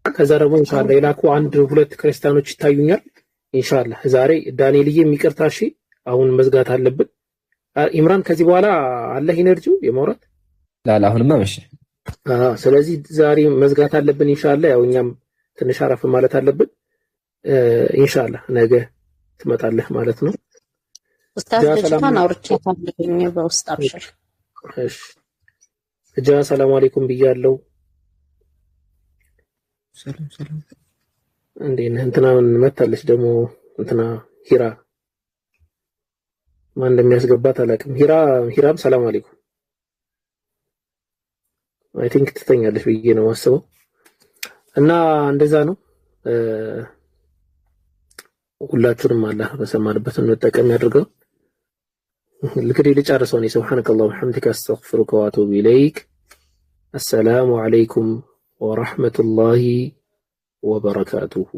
ከዛ ደግሞ ኢንሻአላህ የላኩ አንድ ሁለት ክርስቲያኖች ይታዩኛል። ኢንሻአላህ ዛሬ ዳንኤልዬ የሚቀርታ እሺ አሁን መዝጋት አለብን። ኢምራን ከዚህ በኋላ አለህ ኢነርጂው የማውራት ላላ አሁንማ መሽ ስለዚህ ዛሬ መዝጋት አለብን ኢንሻአላህ። ያው እኛም ትንሽ አረፍ ማለት አለብን። ኢንሻአላህ ነገ ትመጣለህ ማለት ነው። ኡስታዝ ደጅታን አውርቼ ታልኩኝ በውስጥ አብሽር። እሺ ሰላም አለይኩም ብያለሁ። ሰላም እንዴ እንትና መታለች ደግሞ እንትና ሂራ ማን እንደሚያስገባት አላውቅም። ሂራም ሰላም አለይኩም አይ ቲንክ ትተኛለች ብዬ ነው ማስበው። እና እንደዛ ነው። ሁላችሁንም አላህ በሰማንበት እንጠቀም ያድርገው። እንግዲህ ልጨርሰው ነው። ሱብሃነከላሁ ወቢሐምዲከ አስተግፊሩከ ወአቱቡ ኢለይክ። አሰላሙ አለይኩም ወራህመቱላሂ ወበረካቱሁ።